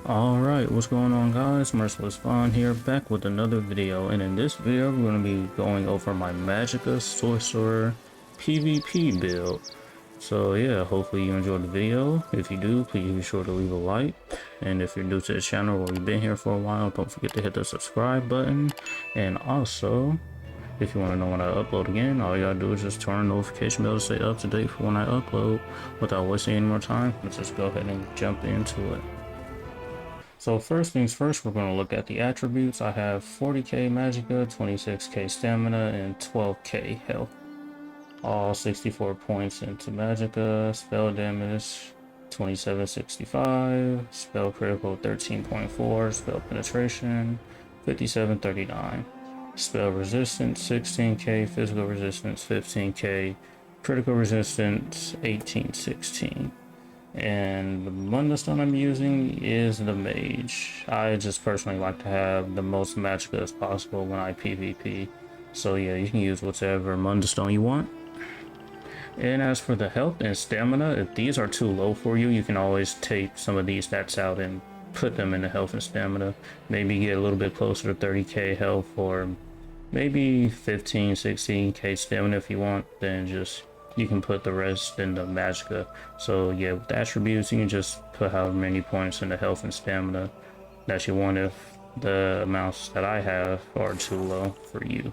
Alright, what's going on guys? Merciless Vaughn here, back with another video, and in this video we're going to be going over my Magicka Sorcerer PvP build. So yeah, hopefully you enjoyed the video. If you do, please be sure to leave a like, and if you're new to the channel or you've been here for a while, don't forget to hit the subscribe button. And also, if you want to know when I upload again, all you gotta do is just turn on the notification bell to stay up to date for when I upload. Without wasting any more time, let's just go ahead and jump into it. So first things first, we're going to look at the attributes. I have 40k Magicka, 26k stamina, and 12k health. All 64 points into Magicka. Spell damage 2765, spell critical 13.4, spell penetration 5739, spell resistance 16k, physical resistance 15k, critical resistance 1816. And the Mundstone I'm using is the Mage. I just personally like to have the most Magicka as possible when I PvP. So yeah, you can use whatever Mundstone you want. And as for the health and stamina, if these are too low for you, you can always take some of these stats out and put them in the health and stamina. Maybe get a little bit closer to 30k health, or maybe 15, 16k stamina if you want. Then just you can put the rest in the Magicka. So yeah, with the attributes, you can just put however many points in the health and stamina that you want if the amounts that I have are too low for you.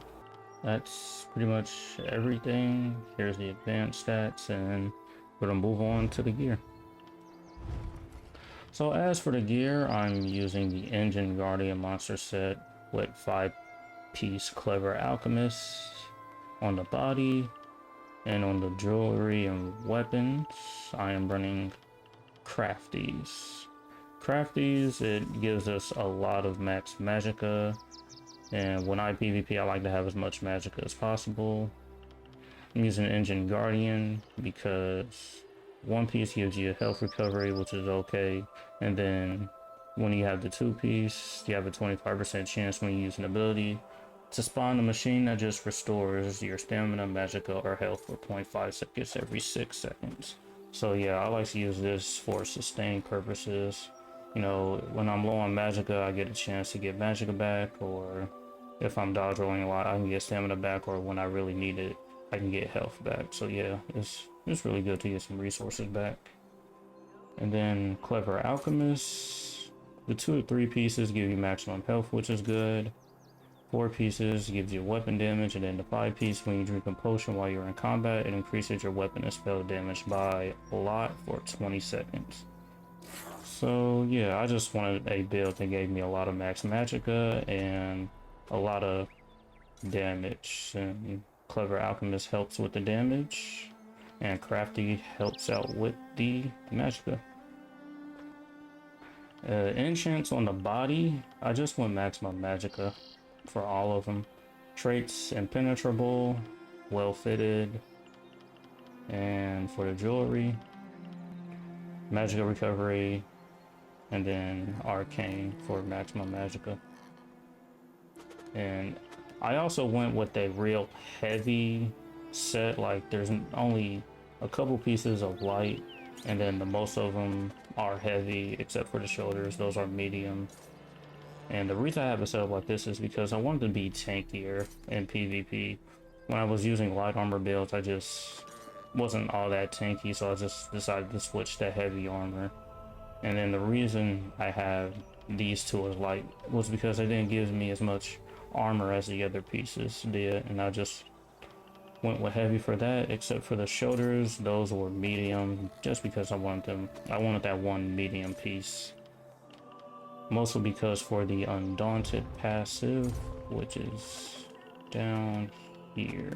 That's pretty much everything. Here's the advanced stats, and we're gonna move on to the gear. So as for the gear, I'm using the Engine Guardian monster set with 5-piece Clever Alchemist on the body. And on the jewelry and weapons, I am running Crafties. Crafties, it gives us a lot of max Magicka, and when I PvP, I like to have as much Magicka as possible. I'm using Engine Guardian because one piece gives you a health recovery, which is okay, and then when you have the 2-piece, you have a 25% chance when you use an ability to spawn a machine that just restores your stamina, Magicka, or health for 0.5 seconds every 6 seconds. So yeah, I like to use this for sustain purposes. You know, when I'm low on Magicka, I get a chance to get Magicka back, or if I'm dodge rolling a lot, I can get stamina back, or when I really need it, I can get health back. So yeah, it's really good to get some resources back. And then Clever Alchemist. The 2 or 3 pieces give you maximum health, which is good. 4 pieces gives you weapon damage, and then the 5 piece, when you drink a potion while you're in combat, it increases your weapon and spell damage by a lot for 20 seconds. So yeah, I just wanted a build that gave me a lot of max Magicka and a lot of damage. And Clever Alchemist helps with the damage, and Crafty helps out with the Magicka. Enchants on the body, I just went maximum Magicka for all of them. Traits: impenetrable, well fitted, and for the jewelry, Magicka recovery, and then arcane for maximum Magicka. And I also went with a real heavy set, like there's only a couple pieces of light, and then the most of them are heavy except for the shoulders, those are medium. And the reason I have it set up like this is because I wanted to be tankier in PvP. When I was using light armor builds, I just wasn't all that tanky, so I just decided to switch to heavy armor. And then the reason I have these two as light was because it didn't give me as much armor as the other pieces did, and I just went with heavy for that, except for the shoulders. Those were medium, just because I wanted that one medium piece. Mostly because for the Undaunted passive, which is down here,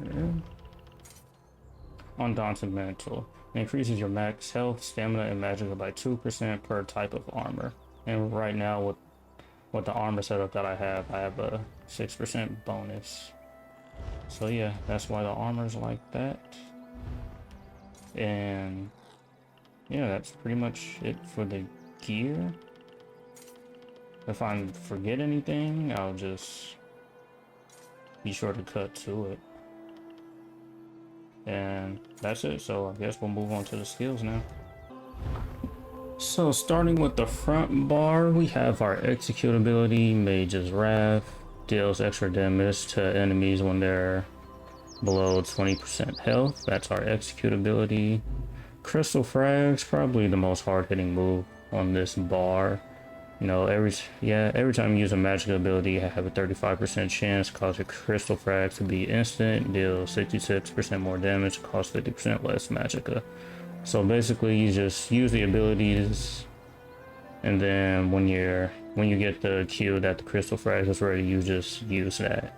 Undaunted Mental, it increases your max health, stamina, and Magicka by 2% per type of armor. And right now, with the armor setup that I have a 6% bonus. So yeah, that's why the armor's like that. And yeah, that's pretty much it for the gear. If I forget anything, I'll just be sure to cut to it. And that's it. So I guess we'll move on to the skills now. So starting with the front bar, we have our execute ability, Mage's Wrath, deals extra damage to enemies when they're below 20% health. That's our execute ability. Crystal Frag's probably the most hard-hitting move on this bar. You know, every time you use a magic ability, you have a 35% chance to cause your crystal frag to be instant, deal 66% more damage, cost 50% less magicka. So basically, you just use the abilities, and then when you get the cue that the crystal frag is ready, you just use that.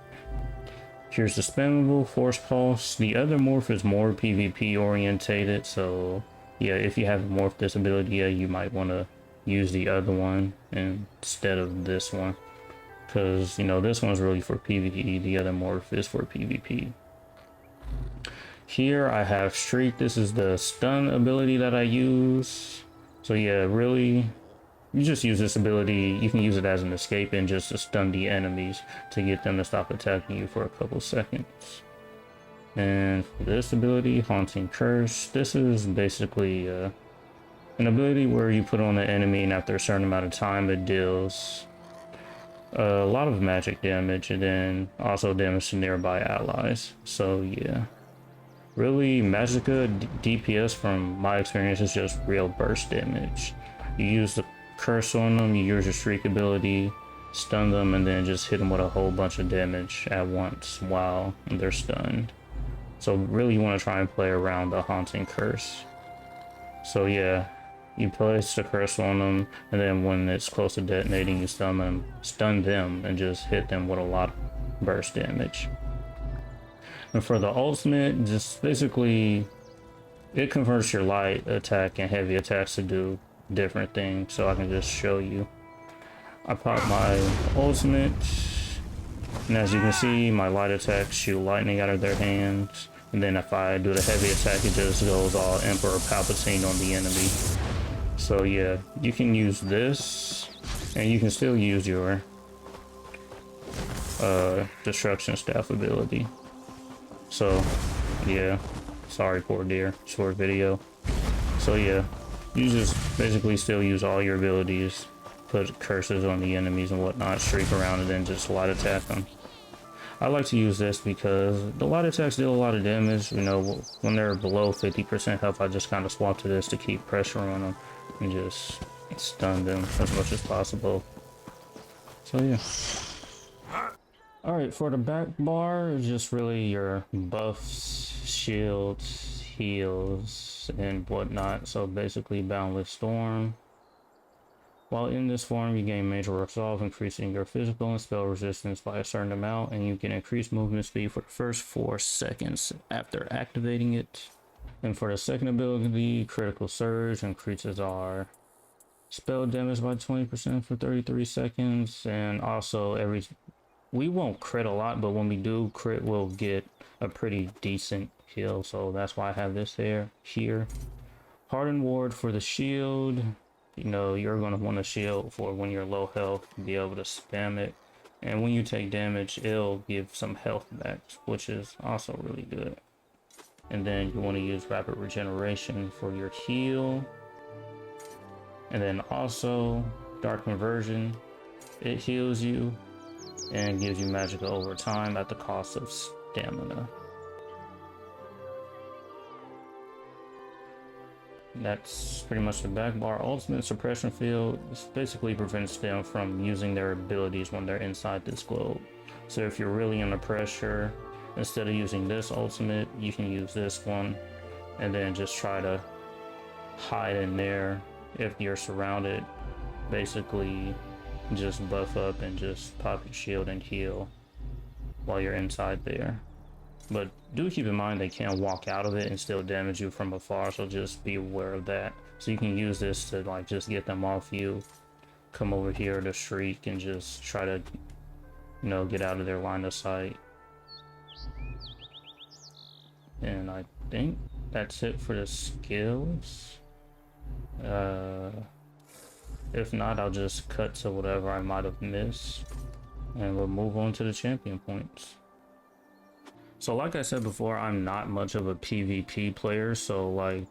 Here's the spammable Force Pulse. The other morph is more PvP orientated, so yeah, if you haven't morphed this ability yet, you might want to use the other one instead of this one, because you know this one's really for PvE, the other morph is for PvP. Here I have Streak. This is the stun ability that I use. So yeah, really, you just use this ability. You can use it as an escape and just to stun the enemies to get them to stop attacking you for a couple seconds. And for this ability, Haunting Curse, this is basically an ability where you put on the enemy, and after a certain amount of time it deals a lot of magic damage and then also damage to nearby allies. So yeah, really Magicka DPS from my experience is just real burst damage. You use the curse on them, you use your streak ability, stun them, and then just hit them with a whole bunch of damage at once while they're stunned. So really you want to try and play around the Haunting Curse. So yeah, you place the curse on them, and then when it's close to detonating, you stun them, and just hit them with a lot of burst damage. And for the ultimate, just basically, it converts your light attack and heavy attacks to do different things. So I can just show you. I pop my ultimate, and as you can see, my light attacks shoot lightning out of their hands. And then if I do the heavy attack, it just goes all Emperor Palpatine on the enemy. So yeah, you can use this, and you can still use your Destruction Staff ability. So yeah, sorry poor dear, short video. So yeah, you just basically still use all your abilities, put curses on the enemies and whatnot, streak around, and then just light attack them. I like to use this because the light attacks deal a lot of damage. You know, when they're below 50% health, I just kind of swap to this to keep pressure on them and just stun them as much as possible. So yeah. Alright, for the back bar, it's just really your buffs, shields, heals, and whatnot. So basically Boundless Storm. While in this form, you gain Major Resolve, increasing your physical and spell resistance by a certain amount, and you can increase movement speed for the first 4 seconds after activating it. And for the second ability, Critical Surge, increases our spell damage by 20% for 33 seconds, and also we won't crit a lot, but when we do crit, we'll get a pretty decent heal, so that's why I have this here. Hardened Ward for the shield. You know, you're going to want a shield for when you're low health to be able to spam it. And when you take damage, it'll give some health back, which is also really good. And then you want to use Rapid Regeneration for your heal. And then also Dark Conversion. It heals you and gives you Magicka over time at the cost of stamina. That's pretty much the back bar. Ultimate Suppression Field basically prevents them from using their abilities when they're inside this globe. So if you're really under pressure, instead of using this ultimate, you can use this one and then just try to hide in there. If you're surrounded, basically just buff up and just pop your shield and heal while you're inside there. But do keep in mind they can walk out of it and still damage you from afar, so just be aware of that. So you can use this to like just get them off you, come over here to Shriek and just try to, you know, get out of their line of sight. And I think that's it for the skills. If not, I'll just cut to whatever I might have missed and we'll move on to the champion points. So like I said before, I'm not much of a PvP player, so like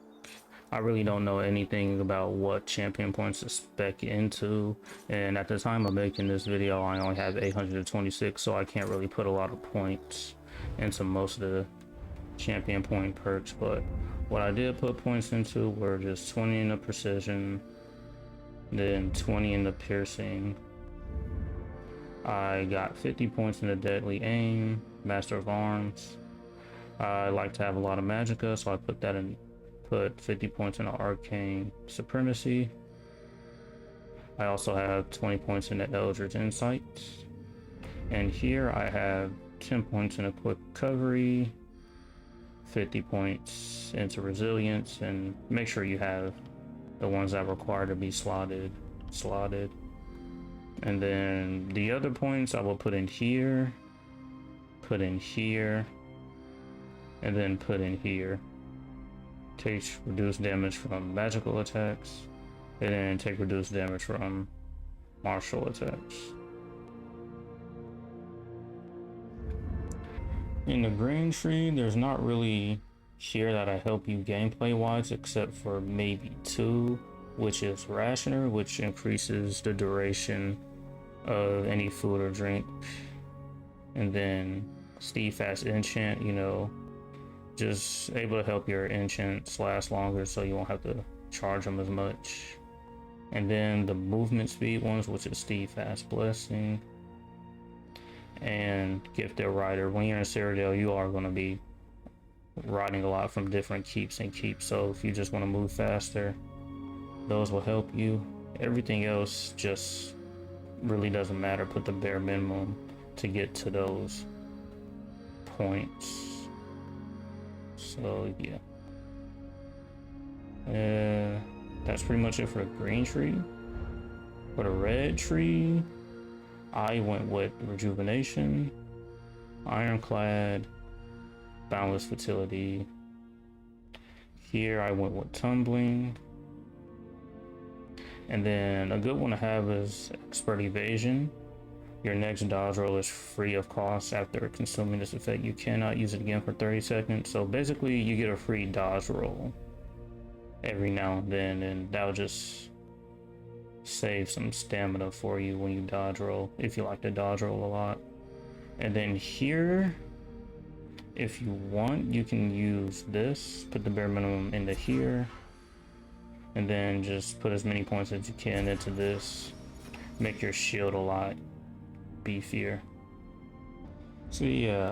I really don't know anything about what champion points to spec into, and at the time of making this video I only have 826, so I can't really put a lot of points into most of the champion point perks. But what I did put points into were just 20 in the precision, then 20 in the piercing. I got 50 points in the deadly aim, master of arms. I like to have a lot of magicka, so I put 50 points in the arcane supremacy. I also have 20 points in the eldritch insight, and here I have 10 points in a quick recovery, 50 points into resilience, and make sure you have the ones that require to be slotted. And then the other points I will put in here, and then put in here. Takes reduced damage from magical attacks, and then take reduced damage from martial attacks. In the green tree, there's not really here that I help you gameplay wise, except for maybe 2, which is Rationer, which increases the duration of any food or drink, and then Steadfast Enchant, you know, just able to help your enchants last longer so you won't have to charge them as much. And then the movement speed ones, which is Steadfast Blessing and Gifted Rider. When you're in Cyrodiil, you are going to be riding a lot from different keeps, so if you just want to move faster, those will help you. Everything else just really doesn't matter. Put the bare minimum to get to those points. So yeah, that's pretty much it for the green tree. For the red tree, I went with Rejuvenation, Ironclad, Boundless Fertility. Here I went with Tumbling. And then a good one to have is Expert Evasion. Your next dodge roll is free of cost after consuming this effect. You cannot use it again for 30 seconds. So basically you get a free dodge roll every now and then, and that'll just save some stamina for you when you dodge roll, if you like to dodge roll a lot. And then here, if you want, you can use this, put the bare minimum into here, and then just put as many points as you can into this. Make your shield a lot beefier. So yeah,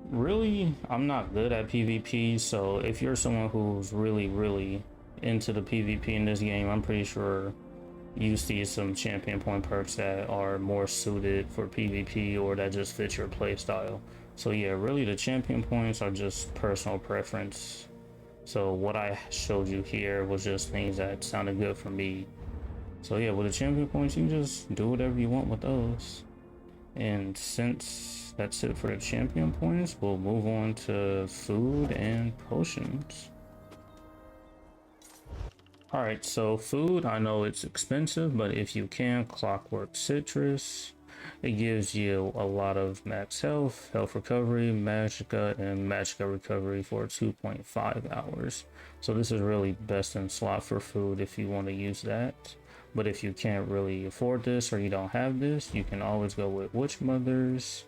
really I'm not good at PvP, so if you're someone who's really into the PvP in this game, I'm pretty sure you see some champion point perks that are more suited for PvP or that just fit your playstyle. So yeah, really the champion points are just personal preference. So what I showed you here was just things that sounded good for me. So yeah, with the champion points, you can just do whatever you want with those. And since that's it for the champion points, we'll move on to food and potions. Alright, so food, I know it's expensive, but if you can, Clockwork Citrus. It gives you a lot of max health, health recovery, magicka, and magicka recovery for 2.5 hours. So this is really best in slot for food if you want to use that. But if you can't really afford this or you don't have this, you can always go with Witch Mothers,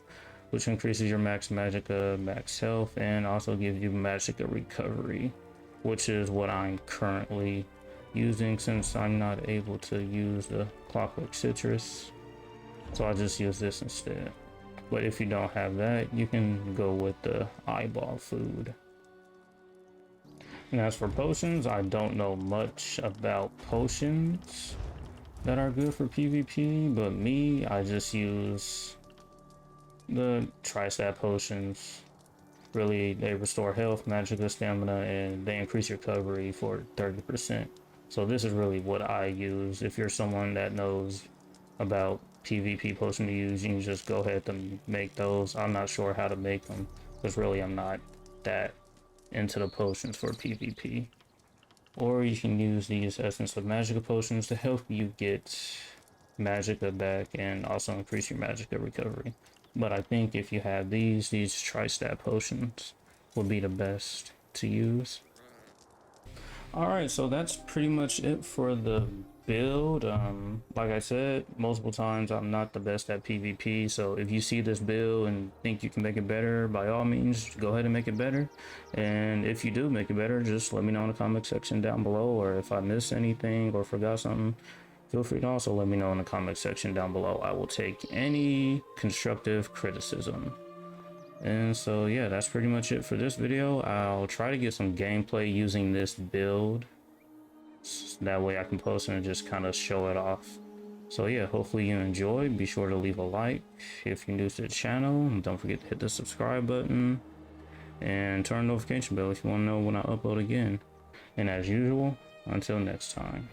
which increases your max magicka, max health, and also gives you magicka recovery, which is what I'm currently using since I'm not able to use the Clockwork Citrus. So I just use this instead. But if you don't have that, you can go with the eyeball food. And as for potions, I don't know much about potions that are good for PvP, but me, I just use the Tri-Stat potions. Really, they restore health, magicka, stamina, and they increase your recovery for 30%. So this is really what I use. If you're someone that knows about PvP potion to use, you can just go ahead and make those. I'm not sure how to make them because really I'm not that into the potions for PvP. Or you can use these Essence of Magicka potions to help you get magicka back and also increase your magicka recovery. But I think if you have these Tri-Stat potions will be the best to use. All right, so that's pretty much it for the build. Like I said multiple times, I'm not the best at PvP, so if you see this build and think you can make it better, by all means go ahead and make it better. And if you do make it better, just let me know in the comment section down below, or if I missed anything or forgot something, feel free to also let me know in the comment section down below. I will take any constructive criticism. And so yeah, that's pretty much it for this video. I'll try to get some gameplay using this build, that way I can post it and just kind of show it off. So yeah, hopefully you enjoyed. Be sure to leave a like if you're new to the channel, and don't forget to hit the subscribe button and turn the notification bell if you want to know when I upload again. And as usual, until next time.